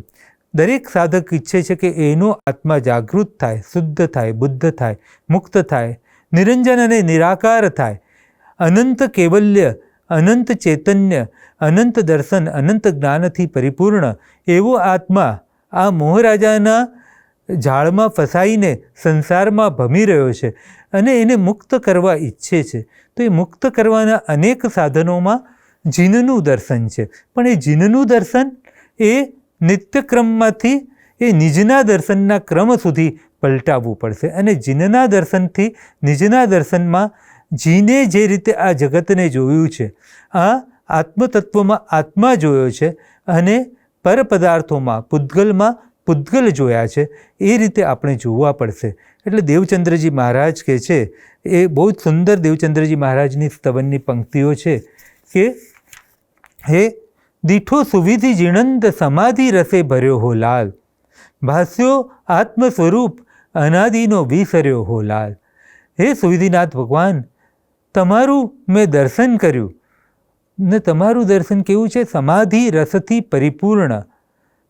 દરેક સાધક ઈચ્છે છે કે એનો આત્મા જાગૃત થાય, શુદ્ધ થાય, બુદ્ધ થાય, મુક્ત થાય, નિરંજન અને નિરાકાર થાય, અનંત કૈવલ્ય, અનંત ચૈતન્ય, અનંત દર્શન, અનંત જ્ઞાનથી પરિપૂર્ણ એવો આત્મા આ મોહરાજાના જાળમાં ફસાઈને સંસારમાં ભમી રહ્યો છે અને એને મુક્ત કરવા ઈચ્છે છે. તો એ મુક્ત કરવાના અનેક સાધનોમાં જીનનું દર્શન છે, પણ એ જીનનું દર્શન એ નિત્યક્રમમાંથી એ નિજના દર્શનના ક્રમ સુધી પલટાવવું પડશે. અને જીનના દર્શનથી નિજના દર્શનમાં જીને જે રીતે આ જગતને જોયું છે, આ આત્મતત્વમાં આત્મા જોયો છે અને પરપદાર્થોમાં પૂતગલમાં પૂતગલ જોયા છે, એ રીતે આપણે જોવા પડશે. એટલે દેવચંદ્રજી મહારાજ કહે છે, એ બહુ જ સુંદર દેવચંદ્રજી મહારાજની સ્તવનની પંક્તિઓ છે કે હે દીઠો સુવિધિ જીણંત સમાધિ રસે ભર્યો હો લાલ, ભાસ્યો આત્મ સ્વરૂપ અનાદિનો વિસર્યો હો લાલ. હે સુવિધિનાથ ભગવાન, તમારું મેં દર્શન કર્યું, ને તમારું દર્શન કેવું છે? સમાધિ રસથી પરિપૂર્ણ,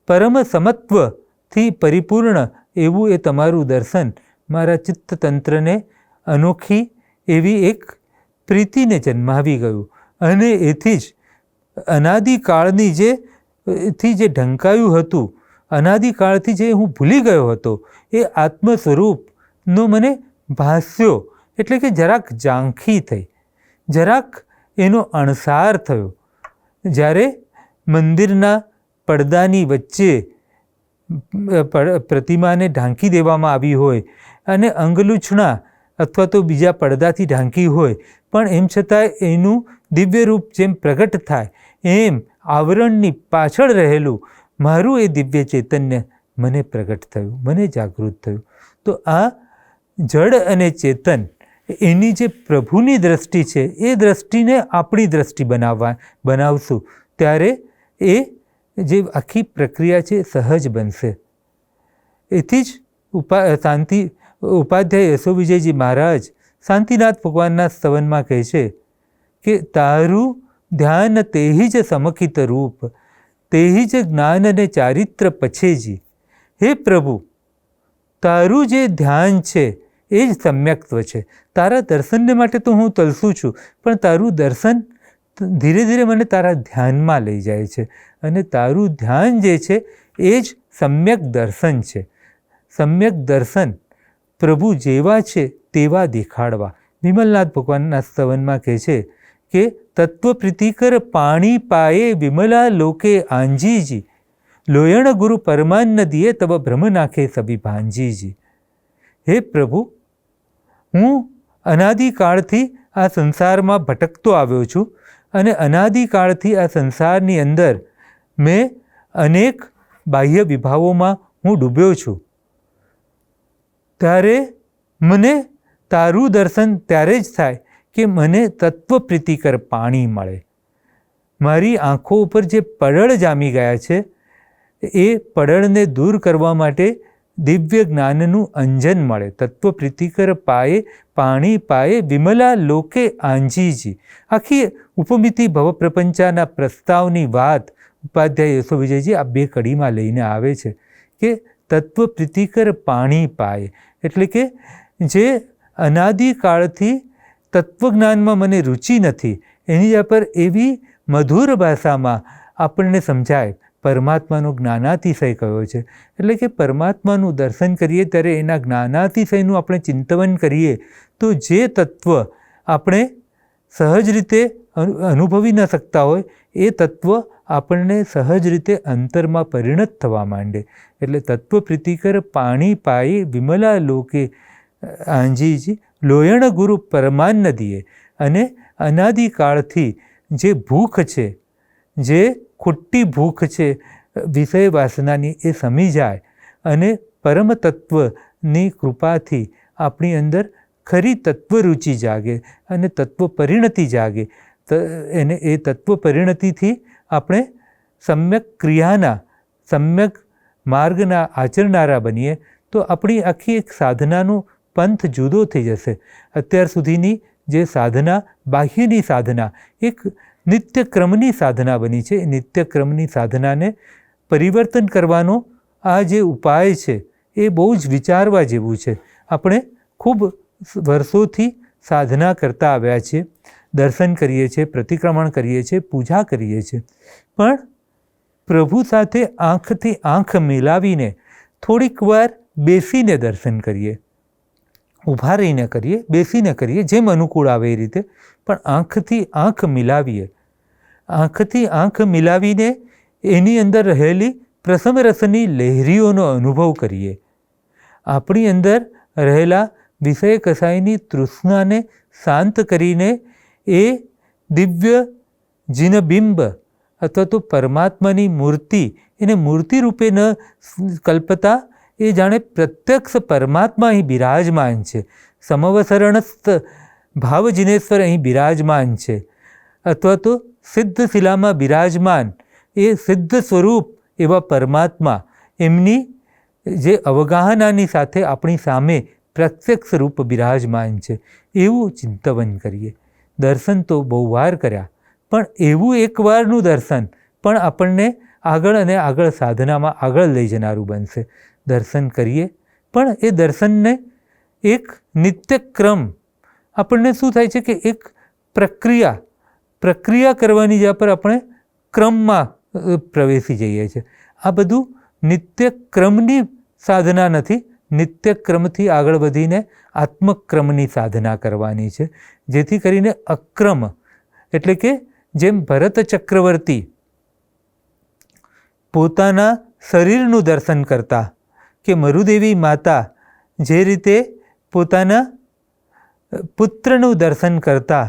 પરમ સમત્વથી પરિપૂર્ણ એવું એ તમારું દર્શન મારા ચિત્તતંત્રને અનોખી એવી એક પ્રીતિને જન્માવી ગયું. અને એથી જ અનાદિકાળની એથી જે ઢંકાયું હતું, અનાદિકાળથી જે હું ભૂલી ગયો હતો, એ આત્મ સ્વરૂપનો મને ભાસ્યો, એટલે કે જરાક ઝાંખી થઈ, જરાક એનો અણસાર થયો. જ્યારે મંદિરના પડદાની વચ્ચે પ્રતિમાને ઢાંકી દેવામાં આવી હોય અને અંગલૂછણા અથવા તો બીજા પડદાથી ઢાંકી હોય, પણ એમ છતાં એનું દિવ્ય રૂપ જેમ પ્રગટ થાય એમ આવરણની પાછળ રહેલું મારું એ દિવ્ય ચૈતન્ય મને પ્રગટ થયું, મને જાગૃત થયું. તો આ જડ અને ચેતન એની જે પ્રભુની દ્રષ્ટિ છે એ દ્રષ્ટિને આપણી દ્રષ્ટિ બનાવશું ત્યારે એ જે આખી પ્રક્રિયા છે સહજ બનશે. એથી જ ઉપાધ્યાય યશોવિજયજી મહારાજ શાંતિનાથ ભગવાનના સ્તવનમાં કહે છે કે તારું ધ્યાન તેહી જ સમકિત રૂપ, તેહી જ જ્ઞાન અને ચારિત્ર પછેજી. હે પ્રભુ, તારું જે ધ્યાન છે એ જ સમ્યક્ત્વ છે. તારા દર્શનને માટે તો હું તલસું છું, પણ તારું દર્શન ધીરે ધીરે મને તારા ધ્યાનમાં લઈ જાય છે. અને તારું ધ્યાન જે છે એ જ સમ્યક દર્શન છે. સમ્યક દર્શન પ્રભુ જેવા છે તેવા દેખાડવા. વિમલનાથ ભગવાનના સ્તવનમાં કહે છે કે તત્વ પ્રીતિકર પાણી પાયે વિમલા લોકે આંજીજી, લોયણ ગુરુ પરમાન્ન દિયે તબ બ્રહ્મ નાખે સભી ભાંજીજી. હે પ્રભુ, હું અનાદિકાળથી આ સંસારમાં ભટકતો આવ્યો છું અને અનાદિકાળથી આ સંસારની અંદર મેં અનેક બાહ્ય વિભાવોમાં હું ડૂબ્યો છું. ત્યારે મને તારું દર્શન ત્યારે જ થાય કે મને તત્વ પ્રીતિકર પાણી મળે. મારી આંખો ઉપર જે પડળ જામી ગયા છે એ પડળને દૂર કરવા માટે દિવ્ય જ્ઞાનનું અંજન મળે. તત્વ પ્રીતિકર પાયે પાણી પાયે વિમલા લોકે આંજીજી. આખી ઉપમિતિ ભવપ્રપંચાના પ્રસ્તાવની વાત ઉપાધ્યાય યશોવિજયજી આ બે કડીમાં લઈને આવે છે કે તત્વ પ્રીતિકર પાણી પાયે, એટલે કે જે અનાદિકાળથી તત્વજ્ઞાનમાં મને રુચિ નથી એની પર એવી મધુર ભાષામાં આપણને સમજાય પરમાત્માનો જ્ઞાનાતિશય કયો છે. એટલે કે પરમાત્માનું દર્શન કરીએ ત્યારે એના જ્ઞાનાતિશયનું આપણે ચિંતન કરીએ તો જે તત્વ આપણે સહજ રીતે અનુભવી ન શકતા હોય એ તત્વ આપણને સહજ રીતે અંતરમાં પરિણત થવા માંડે. એટલે તત્વ પ્રીતિકર પાણી પાયે વિમલા લોકે આંજીજી, લોયણ ગુરુ પરમાન્ન દિયે. અને અનાદિકાળથી જે ભૂખ છે, જે ખોટી ભૂખ છે વિષય વાસનાની, એ સમી જાય અને પરમ તત્વની કૃપાથી આપણી અંદર ખરી તત્વરુચિ જાગે અને તત્વ પરિણતિ જાગે. એને એ તત્વ પરિણતિથી આપણે સમ્યક ક્રિયાના, સમ્યક માર્ગના આચરનારા બનીએ તો આપણી આખી એક સાધનાનો પંથ જુદો થઈ જશે. અત્યાર સુધીની જે સાધના, બાહ્યની સાધના, એક નિત્યક્રમની સાધના બની છે. નિત્યક્રમની સાધનાને પરિવર્તન કરવાનો આ જે ઉપાય છે એ બહુ જ વિચારવા જેવું છે. આપણે ખૂબ વર્ષોથી સાધના કરતા આવ્યા છીએ, દર્શન કરીએ છીએ, પ્રતિક્રમણ કરીએ છીએ, પૂજા કરીએ છીએ, પણ પ્રભુ સાથે આંખથી આંખ મિલાવીને થોડીક વાર બેસીને દર્શન કરીએ. ઊભા રહીને કરીએ, બેસીને કરીએ, જેમ અનુકૂળ આવે એ રીતે, પણ આંખથી આંખ મિલાવીએ. આંખથી આંખ મિલાવીને એની અંદર રહેલી પ્રસમ રસની લહેરીઓનો અનુભવ કરીએ. આપણી અંદર રહેલા વિષય કસાયની તૃષ્ણાને શાંત કરીને એ દિવ્ય જિનબિંબ અથવા તો પરમાત્માની મૂર્તિ, એને મૂર્તિ રૂપે ન કલ્પતા એ જાણે પ્રત્યક્ષ પરમાત્મા અહીં બિરાજમાન છે. સમવસરણસ્થ ભાવ જિનેશ્વર અહીં બિરાજમાન છે, અથવા તો સિદ્ધ શિલામાં બિરાજમાન એ સિદ્ધ સ્વરૂપ એવા પરમાત્મા એમની જે અવગાહનાની સાથે આપણી સામે પ્રત્યક્ષ રૂપ બિરાજમાન છે એવું ચિંતન કરીએ. દર્શન તો બહુ વાર કર્યા, પણ એવું એકવારનું દર્શન પણ આપણને આગળ અને આગળ સાધનામાં આગળ લઈ જનારું બનશે. દર્શન કરીએ પણ એ દર્શનને એક નિત્યક્રમ આપણને શું થાય છે કે એક પ્રક્રિયા કરવાની જ્યાં પર આપણે ક્રમમાં પ્રવેશી જઈએ છીએ. આ બધું નિત્યક્રમની સાધના નથી, નિત્યક્રમથી આગળ વધીને આત્મક્રમની સાધના કરવાની છે, જેથી કરીને અક્રમ એટલે કે જેમ ભરત ચક્રવર્તી પોતાના શરીરનું દર્શન કરતા કે મરુદેવી માતા જે રીતે પોતાના પુત્રનું દર્શન કરતા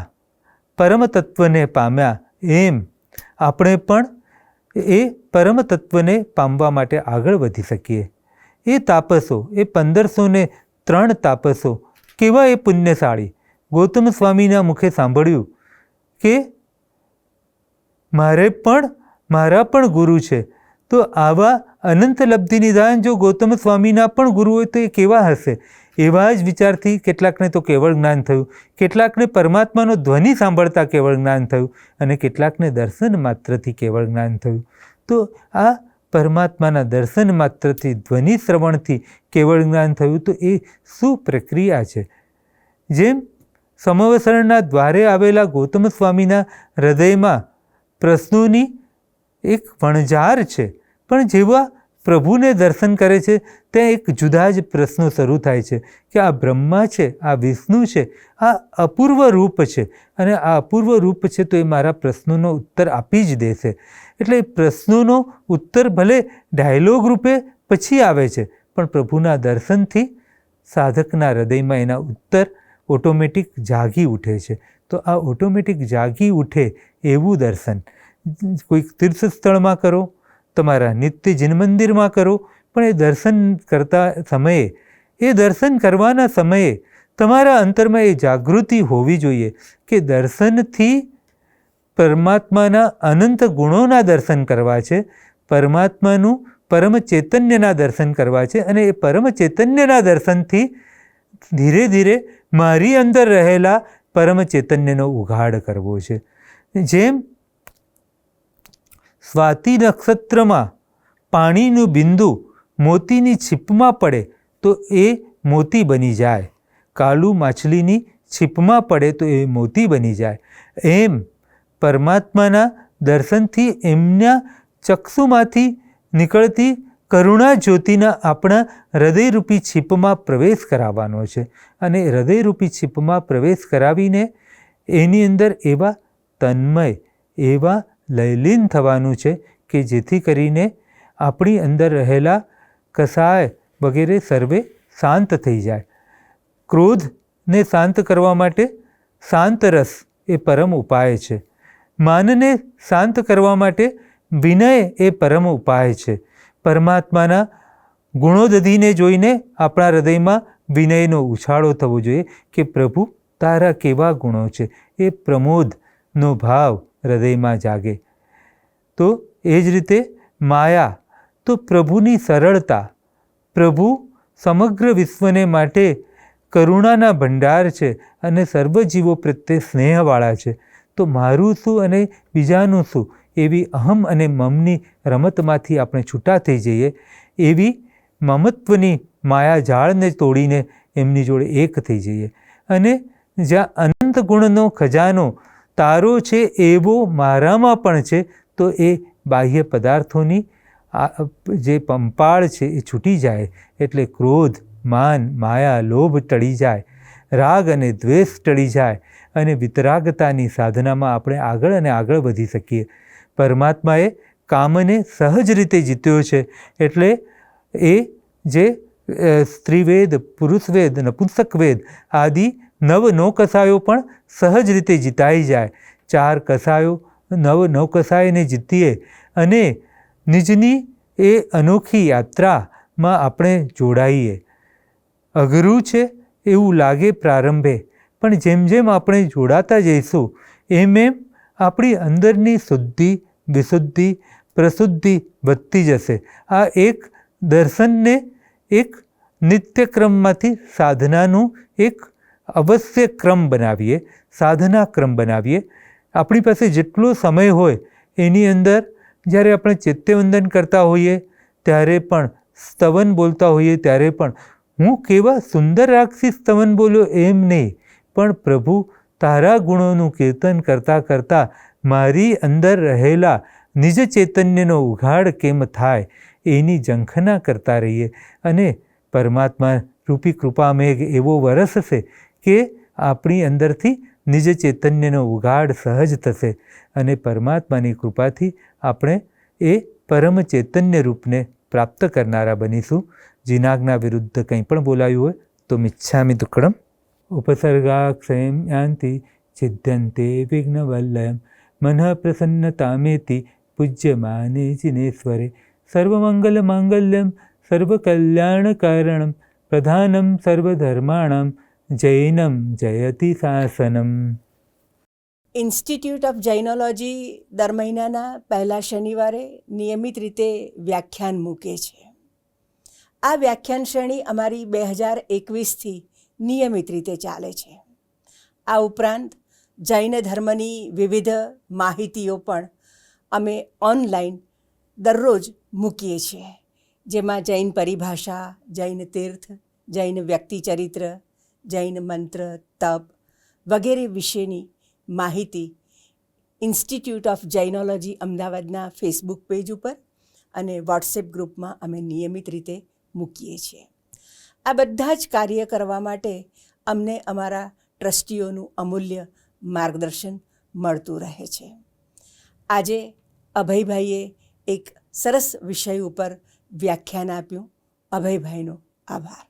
પરમ તત્વને પામ્યા, એમ આપણે પણ એ પરમ તત્વને પામવા માટે આગળ વધી શકીએ. એ તાપસો, એ 1503 તાપસો કેવા એ પુણ્યશાળી. ગૌતમ સ્વામીના મુખે સાંભળ્યું કે મારા પણ ગુરુ છે, તો આવા અનંત લબ્ધિ નિદાન જો ગૌતમ સ્વામીના પણ ગુરુ હોય તો એ કેવા હશે. એવા જ વિચારથી કેટલાકને તો કેવળ જ્ઞાન થયું, કેટલાકને પરમાત્માનો ધ્વનિ સાંભળતા કેવળ જ્ઞાન થયું, અને કેટલાકને દર્શન માત્રથી કેવળ જ્ઞાન થયું. તો આ પરમાત્માના દર્શન માત્રથી, ધ્વનિ શ્રવણથી કેવળ જ્ઞાન થયું, તો એ શું પ્રક્રિયા છે. જેમ સમવસરણના દ્વારે આવેલા ગૌતમ સ્વામીના હૃદયમાં પ્રશ્નોની એક વણઝાર છે, પણ જેવા પ્રભુને દર્શન કરે છે ત્યાં એક જુદા જ પ્રશ્નો શરૂ થાય છે કે આ બ્રહ્મા છે, આ વિષ્ણુ છે, આ અપૂર્વ રૂપ છે, અને આ અપૂર્વ રૂપ છે તો એ મારા પ્રશ્નોનો ઉત્તર આપી જ દેશે. એટલે પ્રશ્નોનો ઉત્તર ભલે ડાયલોગ રૂપે પછી આવે છે, પણ પ્રભુના દર્શનથી સાધકના હૃદયમાં એના ઉત્તર ઓટોમેટિક જાગી ઉઠે છે. તો આ ઓટોમેટિક જાગી ઉઠે એવું દર્શન કોઈક તીર્થ સ્થળમાં કરો, તમારા નિત્ય જીન મંદિરમાં કરો, પણ એ દર્શન કરતા સમયે, એ દર્શન કરવાના સમયે તમારા અંતરમાં એ જાગૃતિ હોવી જોઈએ કે દર્શનથી પરમાત્માના અનંત ગુણોના દર્શન કરવા છે, પરમાત્માનું પરમ ચૈતન્યના દર્શન કરવા છે, અને એ પરમ ચૈતન્યના દર્શનથી ધીરે ધીરે મારી અંદર રહેલા પરમ ચૈતન્યનો ઉઘાડ કરવો છે. જેમ સ્વાતિ નક્ષત્રમાં પાણીનું બિંદુ મોતીની છીપમાં પડે તો એ મોતી બની જાય, કાળું માછલીની છીપમાં પડે તો એ મોતી બની જાય. એમ પરમાત્માના દર્શનથી એમના ચક્ષુમાંથી નીકળતી કરુણા જ્યોતિના આપણા હૃદયરૂપી છીપમાં પ્રવેશ કરાવવાનો છે, અને હૃદયરૂપી છીપમાં પ્રવેશ કરાવીને એની અંદર એવા તન્મય, એવા લયલીન થવાનું છે કે જેથી કરીને આપણી અંદર રહેલા કસાય વગેરે સર્વે શાંત થઈ જાય. ક્રોધને શાંત કરવા માટે શાંત રસ એ પરમ ઉપાય છે. માનને શાંત કરવા માટે વિનય એ પરમ ઉપાય છે. પરમાત્માના ગુણોદધિને જોઈને આપણા હૃદયમાં વિનયનો ઉછાળો થવો જોઈએ કે પ્રભુ તારા કેવા ગુણો છે. એ પ્રમોદનો ભાવ હૃદયમાં જાગે. તો એ જ રીતે માયા તો પ્રભુની સરળતા. પ્રભુ સમગ્ર વિશ્વને માટે કરુણાના ભંડાર છે અને સર્વજીવો પ્રત્યે સ્નેહવાળા છે. તો મારું શું અને બીજાનું શું એવી અહમ અને મમની રમતમાંથી આપણે છૂટા થઈ જઈએ, એવી મમત્વની માયાજાળને તોડીને એમની જોડે એક થઈ જઈએ. અને જ્યાં અનંત ગુણનો ખજાનો તારો છે એવો મારામાં પણ છે, તો એ બાહ્ય પદાર્થોની જે પંપાળ છે એ છૂટી જાય. એટલે ક્રોધ, માન, માયા, લોભ ટળી જાય, રાગ અને દ્વેષ ટળી જાય, અને વિતરાગતાની સાધનામાં આપણે આગળ અને આગળ વધી શકીએ. પરમાત્માએ કામને સહજ રીતે જીત્યો છે, એટલે એ જે સ્ત્રીવેદ, પુરુષવેદ, નપુંસકવેદ આદિ 9 કસાયો પણ સહજ રીતે જીતાઈ જાય. 4 કસાયો 9 કસાયને જીતીએ અને નિજની એ અનોખી યાત્રામાં આપણે જોડાઈએ. અઘરું છે એવું લાગે પ્રારંભે, પણ જેમ જેમ આપણે જોડાતા જઈશું એમ એમ આપણી અંદરની શુદ્ધિ, વિશુદ્ધિ, પ્રશુદ્ધિ વધતી જશે. આ એક દર્શનને એક નિત્યક્રમમાંથી સાધનાનું એક અવશ્ય ક્રમ બનાવીએ, સાધના ક્રમ બનાવીએ. આપણી પાસે જેટલો સમય હોય એની અંદર જ્યારે આપણે ચૈત્યવંદન કરતા હોઈએ ત્યારે પણ, સ્તવન બોલતા હોઈએ ત્યારે પણ, હું કેવા સુંદર રાગથી સ્તવન બોલ્યો એમ નહીં, પણ પ્રભુ તારા ગુણોનું કીર્તન કરતાં કરતાં મારી અંદર રહેલા નિજ ચૈતન્યનો ઉઘાડ કેમ થાય એની ઝંખના કરતા રહીએ. અને પરમાત્મા રૂપી કૃપામેઘ એવો વરસશે કે આપણી અંદરથી નિજ ચૈતન્યનો ઉઘાડ સહજ થશે અને પરમાત્માની કૃપાથી આપણે એ પરમ ચૈતન્ય રૂપને પ્રાપ્ત કરનારા બનીશું. જીનાજ્ઞા વિરુદ્ધ કંઈ પણ બોલાયું હોય તો મિચ્છામિ દુક્કડમ. ઉપસર્ગાક્ષયમ યાન્તિ છિદ્યન્તે વિઘ્નવલ્લયમ મનઃ પ્રસન્નતામેતિ પૂજ્યમાને જિનેશ્વરે સર્વમંગલમાંગલ્યમ સર્વકલ્યાણકારણમ પ્રધાનમ સર્વધર્માણામ જૈનમ જયતિ શાસનમ. ઇન્સ્ટિટ્યૂટ ઓફ જૈનોલોજી દર મહિનાના પહેલા શનિવારે નિયમિત રીતે વ્યાખ્યાન મૂકે છે. આ વ્યાખ્યાન શ્રેણી અમારી 2021થી નિયમિત રીતે ચાલે છે. આ ઉપરાંત જૈન ધર્મની વિવિધ માહિતીઓ પણ અમે ઓનલાઈન દરરોજ મૂકીએ છીએ, જેમાં જૈન પરિભાષા, જૈન તીર્થ, જૈન વ્યક્તિચરિત્ર, જૈન મંત્ર, તપ વગેરે વિશેની માહિતી ઇન્સ્ટિટ્યૂટ ઓફ જૈનોલોજી અમદાવાદના ફેસબુક પેજ ઉપર અને વોટ્સએપ ગ્રુપમાં અમે નિયમિત રીતે મૂકીએ છીએ. આ બધા જ કાર્ય કરવા માટે અમને અમારા ટ્રસ્ટીઓનું અમૂલ્ય માર્ગદર્શન મળતું રહે છે. આજે અભયભાઈએ એક સરસ વિષય ઉપર વ્યાખ્યાન આપ્યું. અભયભાઈનો આભાર.